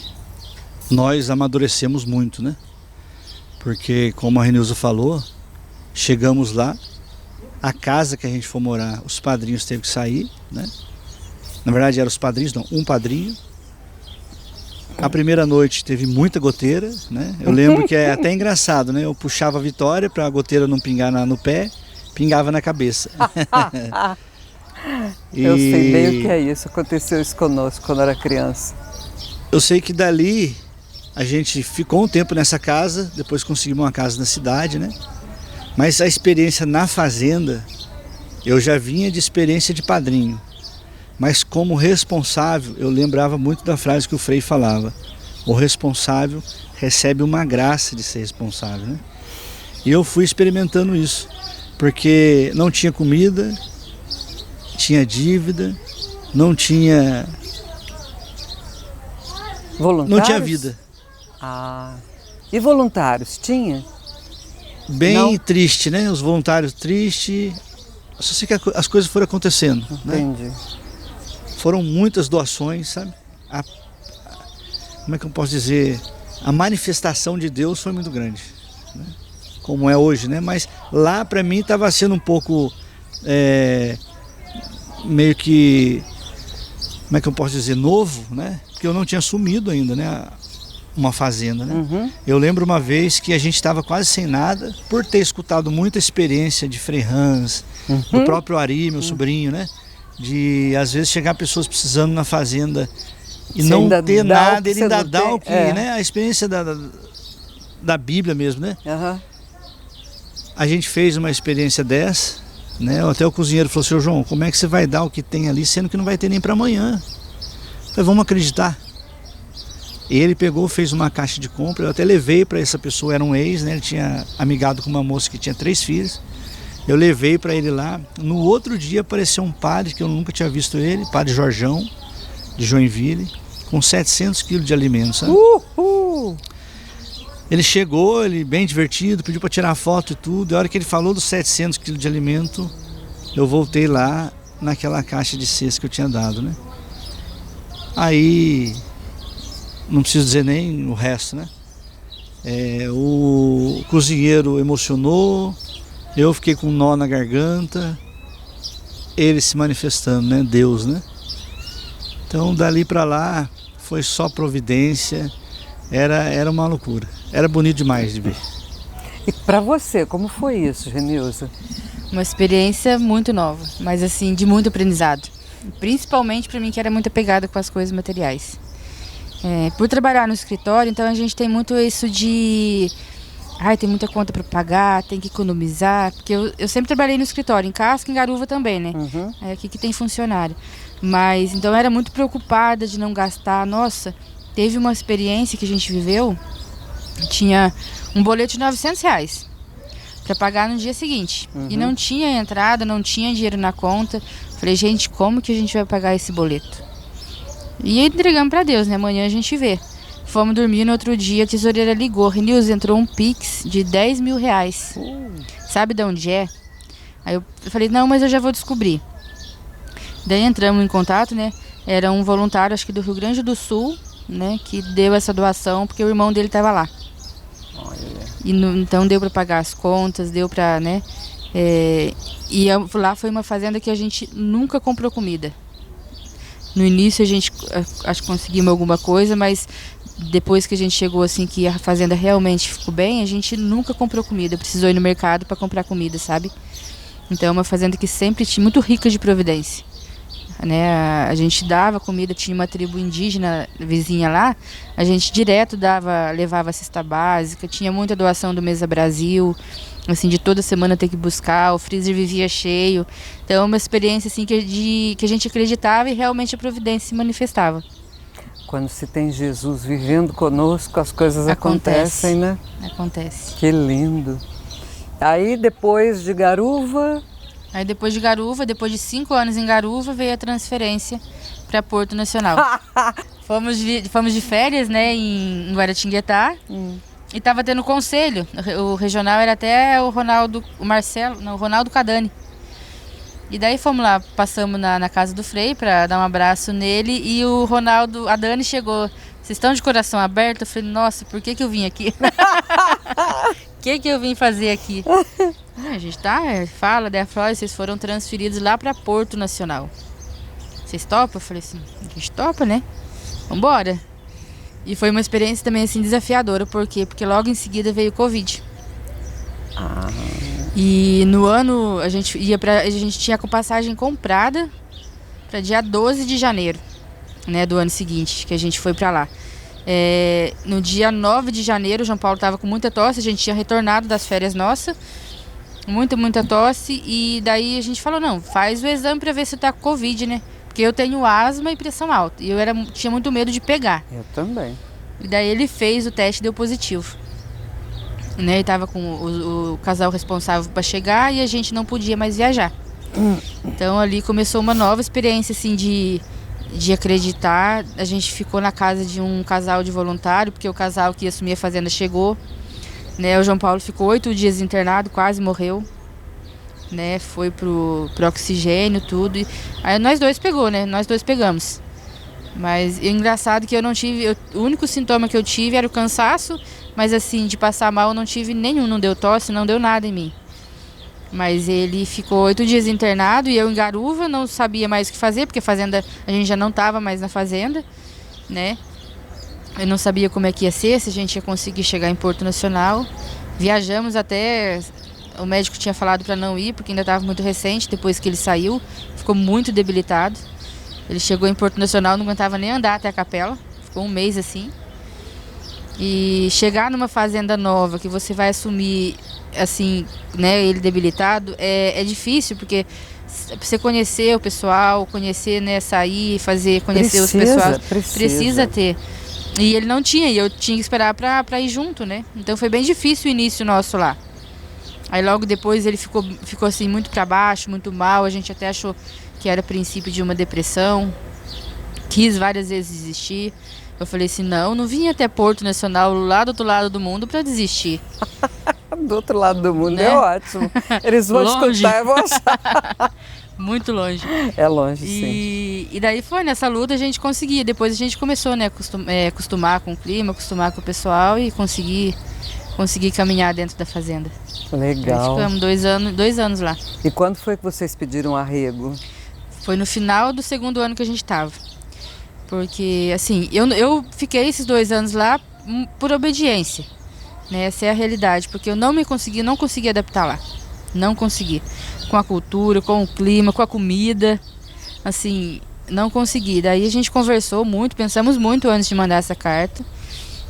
nós amadurecemos muito, né? Porque, como a Renilza falou, chegamos lá, a casa que a gente for morar, os padrinhos teve que sair, né? Na verdade eram os padrinhos, não, um padrinho. A primeira noite teve muita goteira, né? Eu lembro que é até engraçado, né? Eu puxava a Vitória para a goteira não pingar no pé, pingava na cabeça. Eu sei bem o que é isso, aconteceu isso conosco quando era criança. Eu sei que dali a gente ficou um tempo nessa casa, depois conseguimos uma casa na cidade, né? Mas a experiência na fazenda, eu já vinha de experiência de padrinho. Mas como responsável, eu lembrava muito da frase que o Frei falava: o responsável recebe uma graça de ser responsável, né? E eu fui experimentando isso, porque não tinha comida, tinha dívida, não tinha... Voluntários? Não tinha vida. Ah, e voluntários, tinha? Bem Não? Triste, né? Os voluntários tristes. Só sei que as coisas foram acontecendo. Entendi. Né? Foram muitas doações, sabe? Como é que eu posso dizer? A manifestação de Deus foi muito grande, né? Como é hoje, né? Mas lá para mim estava sendo um pouco meio que, como é que eu posso dizer, novo, né? Porque eu não tinha assumido ainda, né? Uma fazenda, né? Eu lembro uma vez que a gente estava quase sem nada, por ter escutado muita experiência de Frei Hans, do próprio Ari, meu sobrinho, né? De às vezes chegar pessoas precisando na fazenda e Você não ter nada, ele ainda dá o que, é, né? A experiência da Bíblia mesmo, né? A gente fez uma experiência dessa, né? Até o cozinheiro falou: seu João, como é que você vai dar o que tem ali, sendo que não vai ter nem para amanhã? Eu falei: vamos acreditar. Ele pegou, fez uma caixa de compra, eu até levei para essa pessoa, era um ex, né? Ele tinha amigado com uma moça que tinha 3 filhos. Eu levei para ele lá. No outro dia apareceu um padre, que eu nunca tinha visto ele, padre Jorjão, de Joinville, com 700 quilos de alimentos, sabe? Ele chegou, ele bem divertido, pediu para tirar foto e tudo. E a hora que ele falou dos 700 quilos de alimento, eu voltei lá naquela caixa de cesta que eu tinha dado, né? Aí, não preciso dizer nem o resto, né? O cozinheiro emocionou, eu fiquei com um nó na garganta, ele se manifestando, né? Deus, né? Então, dali para lá, foi só providência, era uma loucura, era bonito demais de ver. E para você, como foi isso, Renilza? Uma experiência muito nova, mas assim, de muito aprendizado. Principalmente para mim, que era muito apegada com as coisas materiais. Por trabalhar no escritório, então a gente tem muito isso de ai, tem muita conta para pagar, tem que economizar, porque eu sempre trabalhei no escritório, em Casca, em Garuva também, né? É aqui que tem funcionário. Mas, então, eu era muito preocupada de não gastar. Nossa, teve uma experiência que a gente viveu, tinha um boleto de R$900 para pagar no dia seguinte. E não tinha entrada, não tinha dinheiro na conta. Falei, gente, como que a gente vai pagar esse boleto? E entregamos para Deus, né? Amanhã a gente vê. Fomos dormir, no outro dia a tesoureira ligou. Renilson, entrou um Pix de R$10 mil. Sabe de onde é? Aí eu falei, não, mas eu já vou descobrir. Daí entramos em contato, né? Era um voluntário, acho que do Rio Grande do Sul, né? Que deu essa doação, porque o irmão dele estava lá. E então deu para pagar as contas, deu para, né? Lá foi uma fazenda que a gente nunca comprou comida. No início a gente acho que conseguimos alguma coisa, mas depois que a gente chegou assim, que a fazenda realmente ficou bem, a gente nunca comprou comida, precisou ir no mercado para comprar comida, sabe? Então é uma fazenda que sempre tinha, muito rica de providência, né? A gente dava comida, tinha uma tribo indígena vizinha lá, a gente direto levava cesta básica, tinha muita doação do Mesa Brasil, assim, de toda semana ter que buscar, o freezer vivia cheio. Então é uma experiência assim que a gente acreditava e realmente a providência se manifestava. Quando se tem Jesus vivendo conosco, as coisas acontecem, né? Acontece. Que lindo. Aí depois de Garuva... Aí depois de 5 anos em Garuva, veio a transferência para Porto Nacional. Fomos de férias, né, em Guaratinguetá. E estava tendo conselho. O regional era até o Ronaldo Cadani. E daí fomos lá, passamos na casa do Frei para dar um abraço nele. E o Ronaldo, a Dani chegou. Vocês estão de coração aberto? Eu falei, nossa, por que eu vim aqui? O que eu vim fazer aqui? A gente fala, daí ela vocês foram transferidos lá para Porto Nacional. Vocês topam? Eu falei assim, a gente topa, né? Vambora. E foi uma experiência também assim desafiadora, por quê? Porque logo em seguida veio o Covid. E no ano a gente tinha a passagem comprada para dia 12 de janeiro, né, do ano seguinte, que a gente foi para lá. No dia 9 de janeiro, o João Paulo estava com muita tosse, a gente tinha retornado das férias nossas, muita tosse, e daí a gente falou, não, faz o exame para ver se tá com Covid, né? Porque eu tenho asma e pressão alta, e eu tinha muito medo de pegar. Eu também. E daí ele fez o teste e deu positivo. Né, e tava com o casal responsável para chegar e a gente não podia mais viajar. Então ali começou uma nova experiência assim de acreditar. A gente ficou na casa de um casal de voluntário, porque o casal que ia assumir a fazenda chegou, né? O João Paulo ficou 8 dias internado, quase morreu, né? Foi pro oxigênio, tudo. E aí nós dois pegamos. Mas é engraçado que eu não tive, o único sintoma que eu tive era o cansaço, mas assim, de passar mal eu não tive nenhum, não deu tosse, não deu nada em mim. Mas ele ficou 8 dias internado e eu em Garuva, não sabia mais o que fazer, porque a gente já não estava mais na fazenda, né? Eu não sabia como é que ia ser, se a gente ia conseguir chegar em Porto Nacional. Viajamos até, o médico tinha falado para não ir, porque ainda estava muito recente, depois que ele saiu, ficou muito debilitado. Ele chegou em Porto Nacional, não aguentava nem andar até a capela, ficou um mês assim. E chegar numa fazenda nova, que você vai assumir, assim, né, ele debilitado, é difícil, porque você conhecer o pessoal, conhecer, né, sair, conhecer os pessoal, precisa ter. E ele não tinha, e eu tinha que esperar para ir junto, né? Então foi bem difícil o início nosso lá. Aí logo depois ele ficou assim muito para baixo, muito mal, a gente até achou que era princípio de uma depressão, quis várias vezes desistir. Eu falei assim, não vim até Porto Nacional, lá do outro lado do mundo, para desistir. Do outro lado do mundo, né? É ótimo. Eles vão longe. Escutar e vão achar. Muito longe. É longe, sim. E daí foi, nessa luta a gente conseguia. Depois a gente começou, né, acostumar com o clima, acostumar com o pessoal e conseguir caminhar dentro da fazenda. Legal. Aí ficamos 2 anos lá. E quando foi que vocês pediram arrego? Foi no final do 2º ano que a gente estava. Porque, assim, eu fiquei esses 2 anos lá por obediência, né? Essa é a realidade, porque eu não consegui adaptar lá. Não consegui. Com a cultura, com o clima, com a comida, assim, não consegui. Daí a gente conversou muito, pensamos muito antes de mandar essa carta,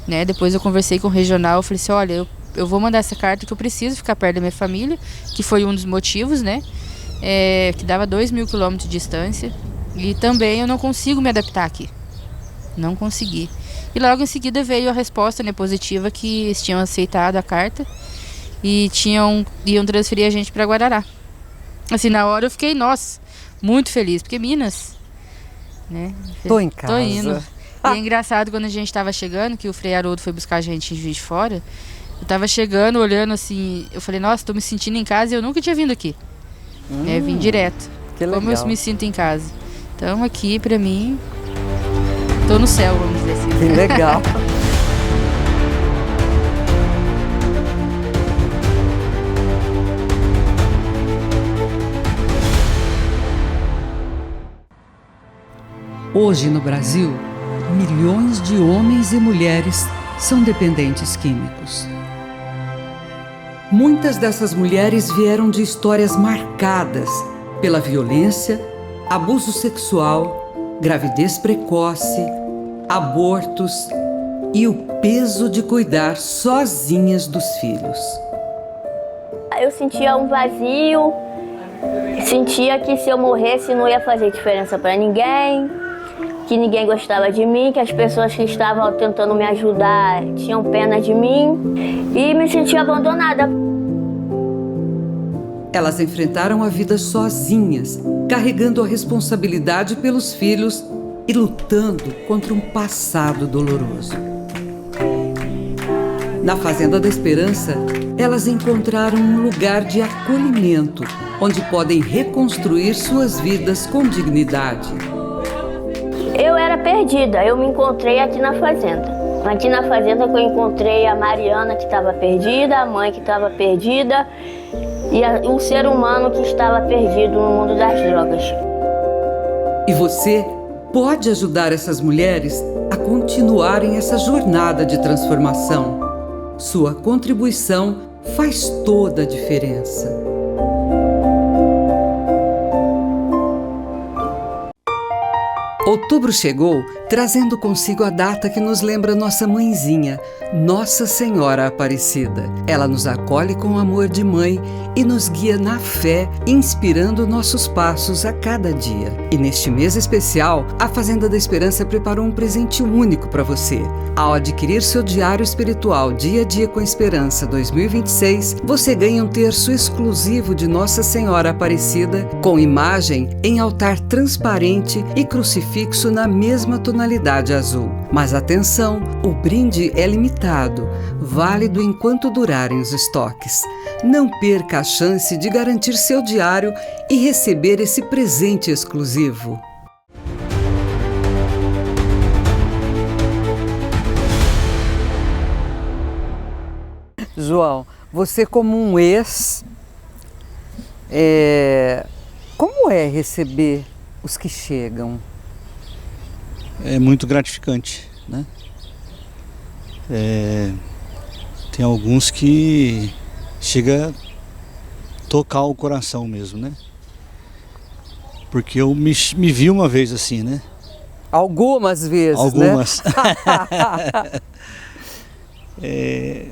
né? Depois eu conversei com o regional, eu falei assim, olha, eu vou mandar essa carta que eu preciso ficar perto da minha família, que foi um dos motivos, né? Que dava 2.000 quilômetros de distância. E também eu não consigo me adaptar aqui. Não consegui. E logo em seguida veio a resposta, né, positiva, que eles tinham aceitado a carta e iam transferir a gente para Guarará. Assim, na hora eu fiquei, nossa, muito feliz, porque Minas, né? Tô em casa. Tô indo. E é engraçado, quando a gente tava chegando, que o Frei Haroldo foi buscar a gente em Juiz de Fora, eu tava chegando, olhando assim, eu falei, nossa, tô me sentindo em casa e eu nunca tinha vindo aqui. Vim direto. Que legal. Como eu me sinto em casa. Então aqui, pra mim, tô no céu, vamos dizer assim. Que legal. Hoje no Brasil, milhões de homens e mulheres são dependentes químicos. Muitas dessas mulheres vieram de histórias marcadas pela violência, abuso sexual, gravidez precoce, abortos e o peso de cuidar sozinhas dos filhos. Eu sentia um vazio, sentia que se eu morresse não ia fazer diferença para ninguém, que ninguém gostava de mim, que as pessoas que estavam tentando me ajudar tinham pena de mim e me sentia abandonada. Elas enfrentaram a vida sozinhas, carregando a responsabilidade pelos filhos e lutando contra um passado doloroso. Na Fazenda da Esperança, elas encontraram um lugar de acolhimento, onde podem reconstruir suas vidas com dignidade. Eu era perdida, eu me encontrei aqui na Fazenda. Aqui na Fazenda que eu encontrei a Mariana, que estava perdida, a mãe que estava perdida e um ser humano que estava perdido no mundo das drogas. E você pode ajudar essas mulheres a continuarem essa jornada de transformação. Sua contribuição faz toda a diferença. Outubro chegou, trazendo consigo a data que nos lembra nossa mãezinha, Nossa Senhora Aparecida. Ela nos acolhe com amor de mãe e nos guia na fé, inspirando nossos passos a cada dia. E neste mês especial, a Fazenda da Esperança preparou um presente único para você. Ao adquirir seu diário espiritual Dia a Dia com Esperança 2026, você ganha um terço exclusivo de Nossa Senhora Aparecida, com imagem em altar transparente e crucifixo na mesma tonalidade azul. Mas atenção, o brinde é limitado, válido enquanto durarem os estoques. Não perca a chance de garantir seu diário e receber esse presente exclusivo. João, você como um ex, como é receber os que chegam? É muito gratificante, né? Tem alguns que chega a tocar o coração mesmo, né? Porque eu me vi uma vez assim, né? Algumas vezes, algumas. Né?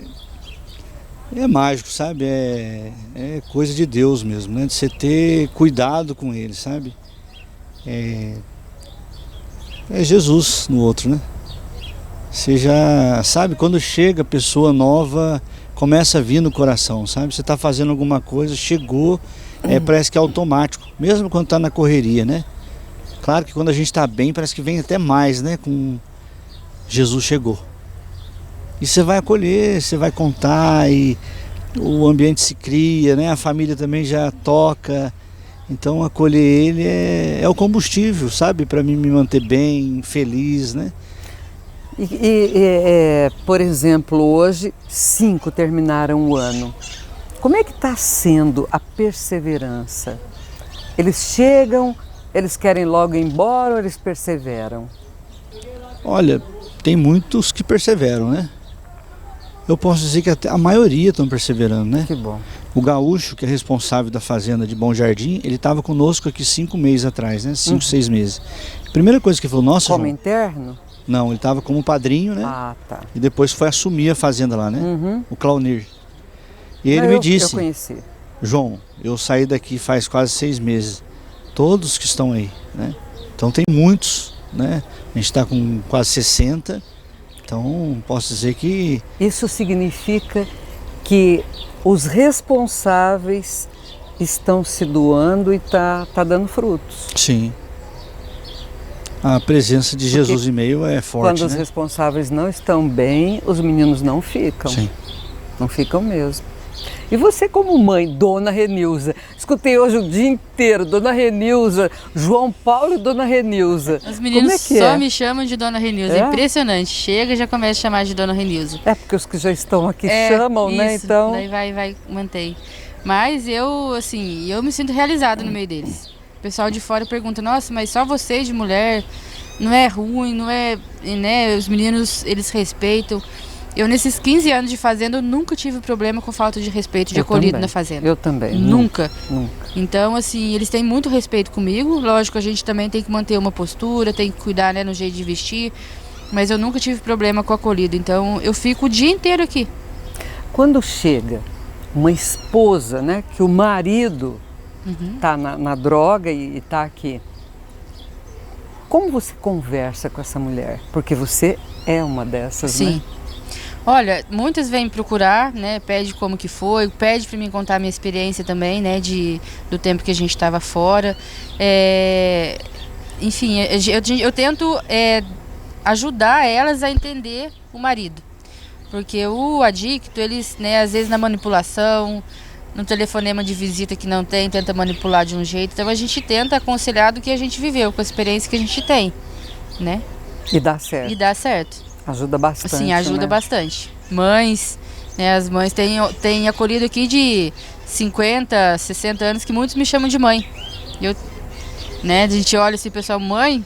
É mágico, sabe? É coisa de Deus mesmo, né? De você ter cuidado com eles, sabe? É Jesus no outro, né? Você já sabe, quando chega pessoa nova, começa a vir no coração, sabe? Você está fazendo alguma coisa, chegou, parece que é automático, mesmo quando está na correria, né? Claro que quando a gente está bem, parece que vem até mais, né? Com Jesus chegou. E você vai acolher, você vai contar e o ambiente se cria, né? A família também já toca. Então acolher ele é o combustível, sabe? Para mim me manter bem, feliz, né? Por exemplo, hoje 5 terminaram o ano. Como é que está sendo a perseverança? Eles chegam, eles querem logo ir embora ou eles perseveram? Olha, tem muitos que perseveram, né? Eu posso dizer que até a maioria estão perseverando, né? Que bom. O gaúcho, que é responsável da fazenda de Bom Jardim, ele estava conosco aqui 5 meses atrás, né? 5, 6 meses. Primeira coisa que ele falou, nossa, Como João, interno? Não, ele estava como padrinho, né? Ah, tá. E depois foi assumir a fazenda lá, né? Uhum. O Claunir. E ele me disse, Eu conheci. João, eu saí daqui faz quase 6 meses. Todos que estão aí, né? Então tem muitos, né? A gente está com quase 60. Então posso dizer que... Isso significa que os responsáveis estão se doando e tá dando frutos. Sim. A presença de Jesus em meio é forte, Quando os né? responsáveis não estão bem, os meninos não ficam. Sim. Não ficam mesmo. E você como mãe, Dona Renilza, escutei hoje o dia inteiro, Dona Renilza, João Paulo e Dona Renilza. Os meninos Como é que só me chamam de Dona Renilza, É? é impressionante. Chega e já começa a chamar de Dona Renilza. É porque os que já estão aqui chamam, isso, né? Então, daí vai, mantém. Mas eu, assim, eu me sinto realizada no meio deles. O pessoal de fora pergunta, nossa, mas só você de mulher, não é ruim, não é, né, os meninos, eles respeitam. Eu, nesses 15 anos de fazenda, eu nunca tive problema com falta de respeito, de eu acolhido também. na fazenda. Eu também. Nunca. Nunca. Então, assim, eles têm muito respeito comigo. Lógico, a gente também tem que manter uma postura, tem que cuidar, né, no jeito de vestir. Mas eu nunca tive problema com acolhido. Então, eu fico o dia inteiro aqui. Quando chega uma esposa, né, que o marido tá na droga e tá aqui, como você conversa com essa mulher? Porque você é uma dessas, Sim. né? Olha, muitas vêm procurar, né? Pede como que foi, pede para mim contar a minha experiência também, né? Do tempo que a gente estava fora. Enfim, eu tento ajudar elas a entender o marido. Porque o adicto, eles, né, às vezes na manipulação, no telefonema de visita que não tem, tenta manipular de um jeito. Então a gente tenta aconselhar do que a gente viveu, com a experiência que a gente tem, né? E dá certo. E dá certo. Ajuda bastante. Sim, ajuda né? bastante. Mães, né, as mães têm acolhido aqui de 50, 60 anos que muitos me chamam de mãe. Eu, né, a gente olha assim, pessoal, mãe,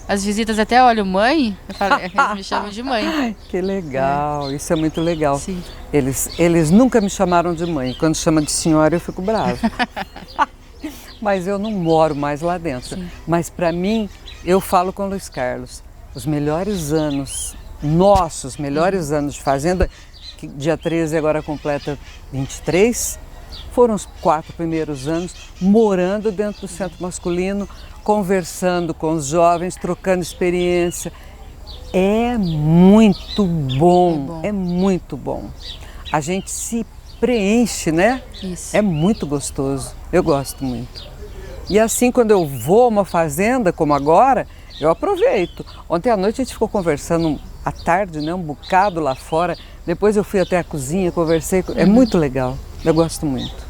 as visitas até olham mãe, eu falo, eles me chamam de mãe. Que legal, isso é muito legal. Sim. Eles nunca me chamaram de mãe. Quando chama de senhora, eu fico brava. Mas eu não moro mais lá dentro. Sim. Mas para mim, eu falo com o Luiz Carlos, os melhores anos, nossos melhores anos de fazenda, que dia 13 agora completa 23, foram os 4 primeiros anos morando dentro do centro masculino, conversando com os jovens, trocando experiência. É muito bom, é muito bom. A gente se preenche, né? Isso. É muito gostoso, eu gosto muito. E assim, quando eu vou a uma fazenda, como agora, eu aproveito. Ontem à noite a gente ficou conversando à tarde, né, um bocado lá fora. Depois eu fui até a cozinha, conversei. É muito legal, eu gosto muito.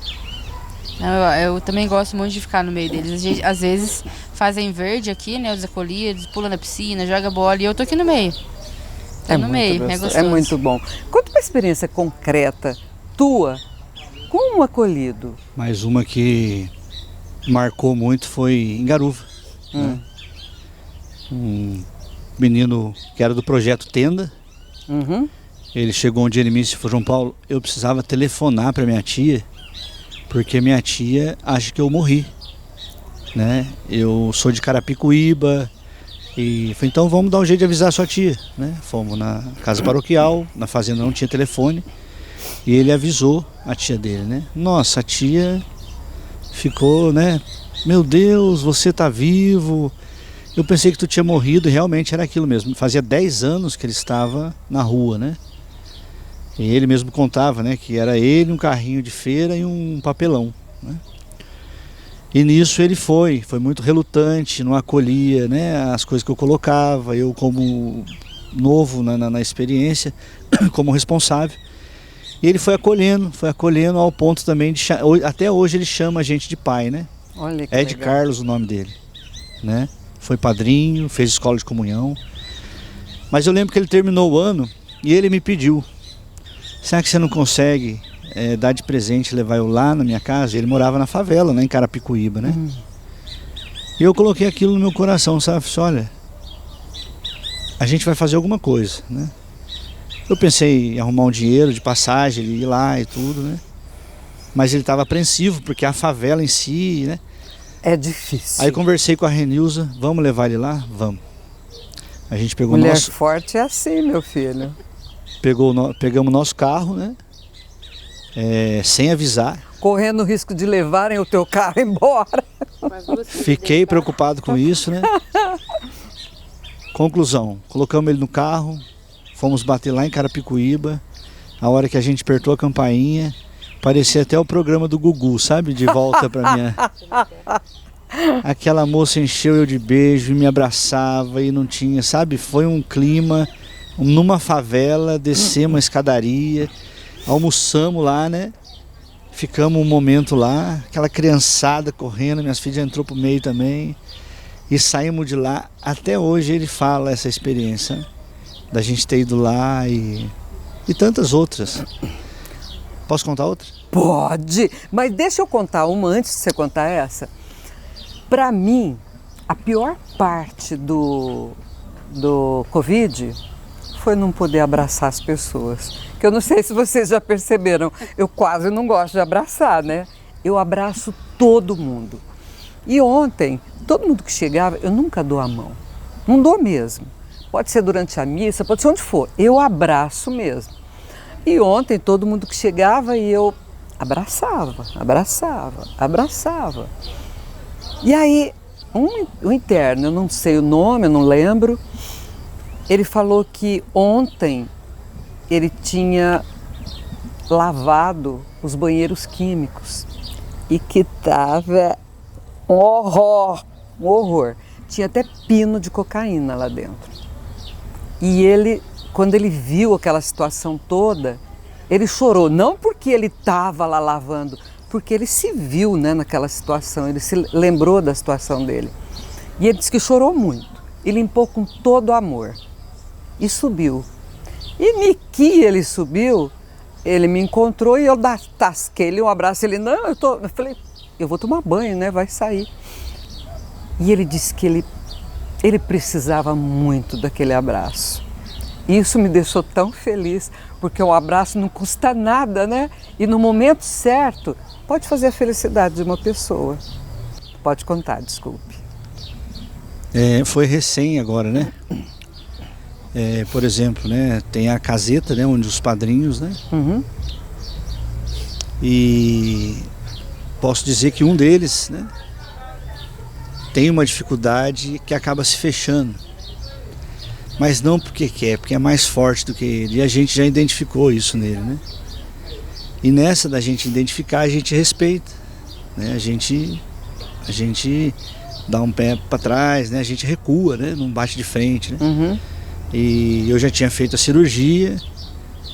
Eu também gosto muito de ficar no meio deles. Às vezes fazem verde aqui, né, os acolhidos, pulam na piscina, joga bola e eu tô aqui no meio. Tô no meio, é gostoso. É muito bom. Conta uma experiência concreta tua com um acolhido. Mais uma que marcou muito foi em Garuva. Né? Um menino que era do projeto Tenda. Ele chegou um dia em mim e disse, João Paulo, eu precisava telefonar para minha tia, porque minha tia acha que eu morri. Né? Eu sou de Carapicuíba. E falei, então vamos dar um jeito de avisar a sua tia. Né? Fomos na casa paroquial, na fazenda não tinha telefone. E ele avisou a tia dele, né? Nossa, a tia ficou, né? Meu Deus, você tá vivo. Eu pensei que tu tinha morrido e realmente era aquilo mesmo. Fazia 10 anos que ele estava na rua, né? E ele mesmo contava, né? Que era ele, um carrinho de feira e um papelão, né? E nisso ele foi muito relutante, não acolhia, né? As coisas que eu colocava, eu como novo na experiência, como responsável. E ele foi acolhendo ao ponto também de... Até hoje ele chama a gente de pai, né? Olha que Ed legal. Carlos, o nome dele, né? Foi padrinho, fez escola de comunhão. Mas eu lembro que ele terminou o ano e ele me pediu, será que você não consegue dar de presente, levar eu lá na minha casa? Ele morava na favela, né, em Carapicuíba, né? E eu coloquei aquilo no meu coração, sabe? Olha, a gente vai fazer alguma coisa, né? Eu pensei em arrumar um dinheiro de passagem, ele ir lá e tudo, né? Mas ele estava apreensivo, porque a favela em si, né? É difícil. Aí conversei com a Renilza, vamos levar ele lá? Vamos. A gente pegou Mulher nosso... forte é assim, meu filho. Pegamos nosso carro, né? sem avisar. Correndo o risco de levarem o teu carro embora. Fiquei preocupado com isso, né? Conclusão, colocamos ele no carro, fomos bater lá em Carapicuíba. A hora que a gente apertou a campainha, parecia até o programa do Gugu, sabe? De volta pra minha... Aquela moça encheu eu de beijo e me abraçava e não tinha, sabe? Foi um clima, numa favela, descemos uma escadaria, almoçamos lá, né? Ficamos um momento lá, aquela criançada correndo, minhas filhas entrou pro meio também. E saímos de lá, até hoje ele fala essa experiência, né? Da gente ter ido lá e tantas outras. Posso contar outra? Pode, mas deixa eu contar uma antes de você contar essa. Para mim, a pior parte do Covid foi não poder abraçar as pessoas. Que eu não sei se vocês já perceberam, eu quase não gosto de abraçar, né? Eu abraço todo mundo. E ontem, todo mundo que chegava, eu nunca dou a mão. Não dou mesmo. Pode ser durante a missa, pode ser onde for. Eu abraço mesmo. E ontem, todo mundo que chegava e eu abraçava. E aí, um interno, eu não sei o nome, eu não lembro, ele falou que ontem ele tinha lavado os banheiros químicos e que estava um horror. Tinha até pino de cocaína lá dentro. E ele, quando ele viu aquela situação toda, ele chorou, não porque ele estava lá lavando, porque ele se viu, né, naquela situação, ele se lembrou da situação dele. E ele disse que chorou muito, e limpou com todo o amor. E subiu. E que ele subiu, ele me encontrou e eu tasquei-lhe um abraço. Ele, não, eu falei, eu vou tomar banho, né, vai sair. E ele disse que ele precisava muito daquele abraço. E isso me deixou tão feliz, porque o abraço não custa nada, né? E no momento certo, pode fazer a felicidade de uma pessoa. Pode contar, desculpe. Foi recém agora, né? Por exemplo, né? Tem a caseta, né? Onde os padrinhos, né? Uhum. E posso dizer que um deles, né? Tem uma dificuldade que acaba se fechando. Mas não porque quer, porque é mais forte do que ele. E a gente já identificou isso nele, né? E nessa da gente identificar, a gente respeita, né? A gente dá um pé para trás, né? A gente recua, né? Não bate de frente, né? Uhum. E eu já tinha feito a cirurgia,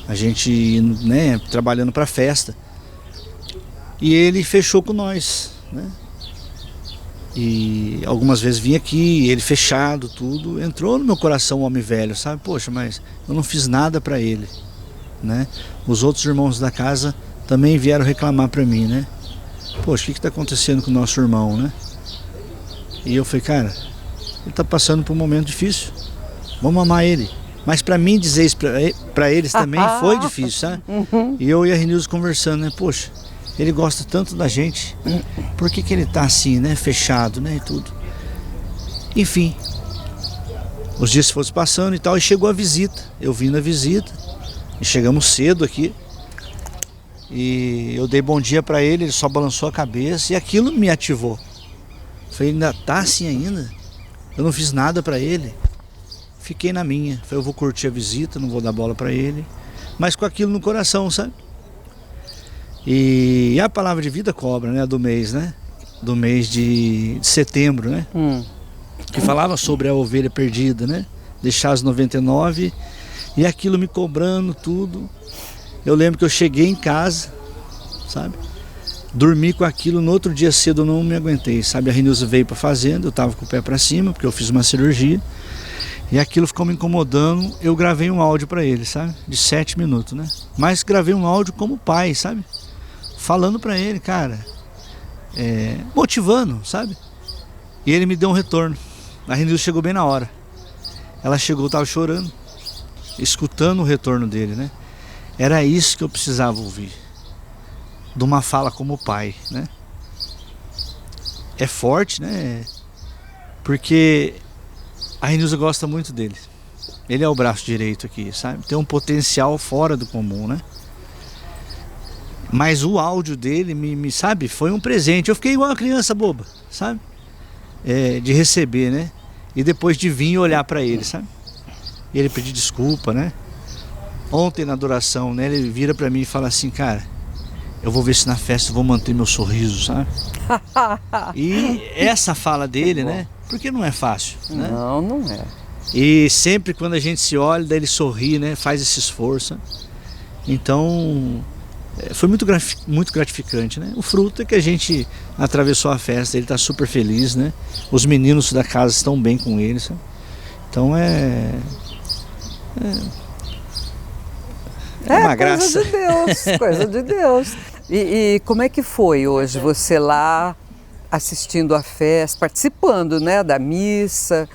a gente, né, trabalhando para festa. E ele fechou com nós, né? E algumas vezes vinha aqui, ele fechado, tudo, entrou no meu coração o homem velho, sabe? Poxa, mas eu não fiz nada para ele, né? Os outros irmãos da casa também vieram reclamar para mim, né? Poxa, o que está acontecendo com o nosso irmão, né? E eu falei, cara, ele está passando por um momento difícil, vamos amar ele. Mas para mim dizer isso para eles também foi difícil, sabe? Uhum. E eu e a Renilza conversando, né? Poxa, ele gosta tanto da gente, por que ele tá assim, né? Fechado, né? E tudo. Enfim, os dias foram passando e tal, e chegou a visita. Eu vim na visita, e chegamos cedo aqui. E eu dei bom dia para ele só balançou a cabeça, e aquilo me ativou. Falei, ainda tá assim ainda? Eu não fiz nada para ele. Fiquei na minha. Falei, eu vou curtir a visita, não vou dar bola para ele. Mas com aquilo no coração, sabe? E a palavra de vida cobra, né, do mês, né? Do mês de setembro, né? Que falava sobre a ovelha perdida, né? Deixar as 99 e aquilo me cobrando tudo. Eu lembro que eu cheguei em casa, sabe? Dormi com aquilo, no outro dia cedo eu não me aguentei, sabe? A Renilza veio pra fazenda, eu tava com o pé pra cima, porque eu fiz uma cirurgia. E aquilo ficou me incomodando, eu gravei um áudio pra ele, sabe? De 7 minutos, né? Mas gravei um áudio como pai, sabe? Falando pra ele, cara, motivando, sabe? E ele me deu um retorno. A Renilza chegou bem na hora. Ela chegou, tava chorando, escutando o retorno dele, né? Era isso que eu precisava ouvir. De uma fala como pai, né? É forte, né? Porque a Renilza gosta muito dele. Ele é o braço direito aqui, sabe? Tem um potencial fora do comum, né? Mas o áudio dele, sabe, foi um presente. Eu fiquei igual uma criança boba, sabe? De receber, né? E depois de vir e olhar para ele, sabe? E ele pedir desculpa, né? Ontem na adoração, né? Ele vira para mim e fala assim, cara, eu vou ver se na festa eu vou manter meu sorriso, sabe? E essa fala dele, né? Porque não é fácil, né? Não, não é. E sempre quando a gente se olha, daí ele sorri, né? Faz esse esforço. Então, foi muito gratificante, né? O fruto é que a gente atravessou a festa, ele está super feliz, né? Os meninos da casa estão bem com ele, sabe? Então é uma graça. Coisa de Deus, coisa de Deus. E como é que foi hoje você lá assistindo a festa, participando, né, da missa,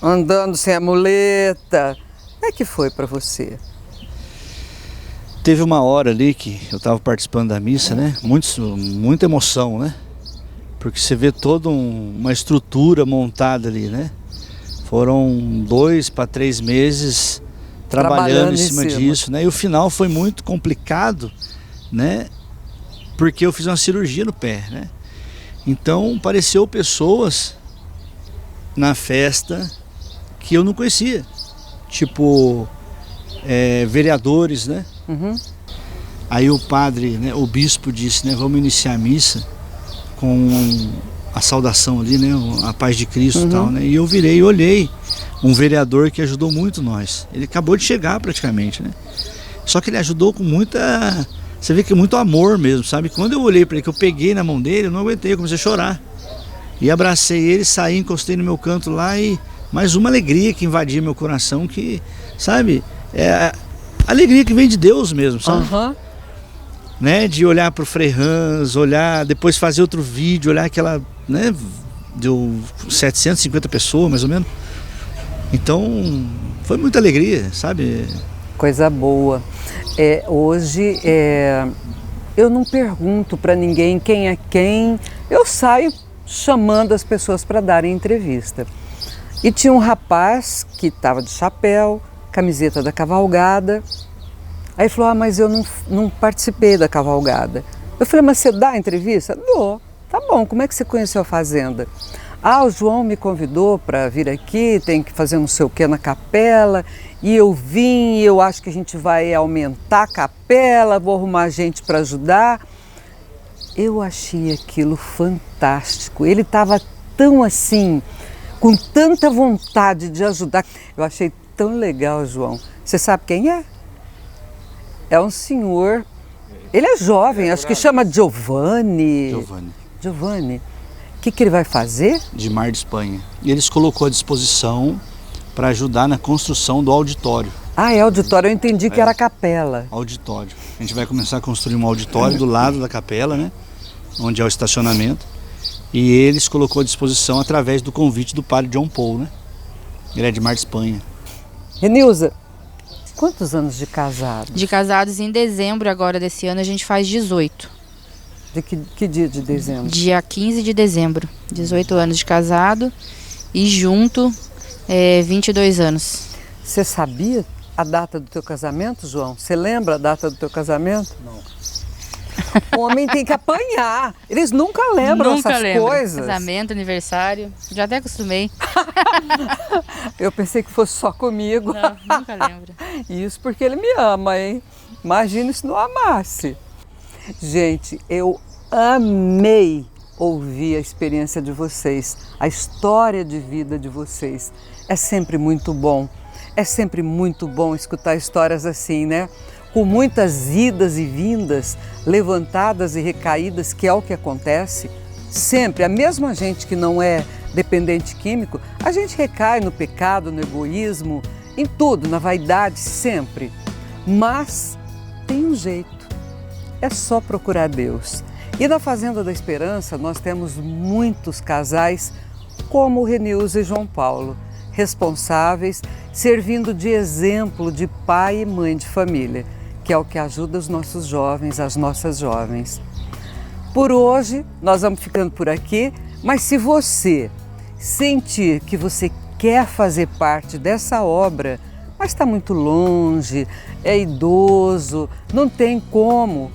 andando sem a muleta? Como é que foi para você? Teve uma hora ali que eu estava participando da missa, né? Muita emoção, né? Porque você vê toda uma estrutura montada ali, né? Foram 2 para 3 meses trabalhando em cima disso, né? E o final foi muito complicado, né? Porque eu fiz uma cirurgia no pé, né? Então apareceu pessoas na festa que eu não conhecia, tipo vereadores, né? Uhum. Aí o padre, né, o bispo disse, né, vamos iniciar a missa com a saudação ali, né, a paz de Cristo e tal, né? E eu virei e olhei um vereador que ajudou muito nós. Ele acabou de chegar praticamente, né? Só que ele ajudou com muita, você vê que muito amor mesmo, sabe? Quando eu olhei para ele, que eu peguei na mão dele, eu não aguentei, eu comecei a chorar. E abracei ele, saí, encostei no meu canto lá e mais uma alegria que invadia meu coração, que, sabe, alegria que vem de Deus mesmo, sabe? Uhum. Né? De olhar pro Frei Hans, olhar, depois fazer outro vídeo, olhar aquela, né? Deu 750 pessoas, mais ou menos. Então, foi muita alegria, sabe? Coisa boa. Hoje, eu não pergunto para ninguém quem é quem, eu saio chamando as pessoas para darem entrevista. E tinha um rapaz que estava de chapéu, camiseta da cavalgada. Aí falou, mas eu não participei da cavalgada. Eu falei, mas você dá entrevista? Dou. Tá bom, como é que você conheceu a fazenda? O João me convidou para vir aqui, tem que fazer não sei o que na capela. E eu vim, eu acho que a gente vai aumentar a capela, vou arrumar gente para ajudar. Eu achei aquilo fantástico. Ele estava tão assim, com tanta vontade de ajudar. Eu achei tão legal, João. Você sabe quem é? É um senhor, ele é jovem, acho que chama Giovanni. Giovanni. O que ele vai fazer? De Mar de Espanha. E eles colocou à disposição para ajudar na construção do auditório. É auditório, eu entendi que era a capela. Auditório. A gente vai começar a construir um auditório do lado da capela, né? Onde é o estacionamento. E eles colocou à disposição através do convite do padre John Paul, né? Ele é de Mar de Espanha. Renilza, quantos anos de casado? De casados em dezembro agora desse ano a gente faz 18. De que dia de dezembro? Dia 15 de dezembro. 18 anos de casado e junto 22 anos. Você sabia a data do teu casamento, João? Você lembra a data do teu casamento? Não. O homem tem que apanhar. Eles nunca lembram essas coisas. Casamento, aniversário. Já até acostumei. Eu pensei que fosse só comigo. Não, nunca lembro. Isso porque ele me ama, hein? Imagina se não amasse. Gente, eu amei ouvir a experiência de vocês, a história de vida de vocês. É sempre muito bom. É sempre muito bom escutar histórias assim, né? Com muitas idas e vindas, levantadas e recaídas, que é o que acontece. Sempre, a mesma gente que não é dependente químico, a gente recai no pecado, no egoísmo, em tudo, na vaidade, sempre. Mas tem um jeito, é só procurar Deus. E na Fazenda da Esperança nós temos muitos casais como o Renilza e João Paulo, responsáveis, servindo de exemplo de pai e mãe de família, que é o que ajuda os nossos jovens, as nossas jovens. Por hoje, nós vamos ficando por aqui, mas se você sentir que você quer fazer parte dessa obra, mas está muito longe, é idoso, não tem como,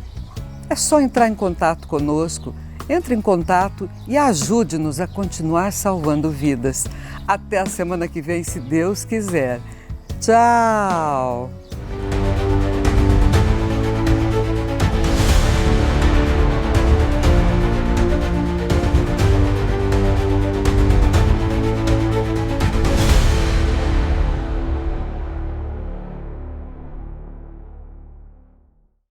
É só entrar em contato conosco. Entre em contato e ajude-nos a continuar salvando vidas. Até a semana que vem, se Deus quiser. Tchau!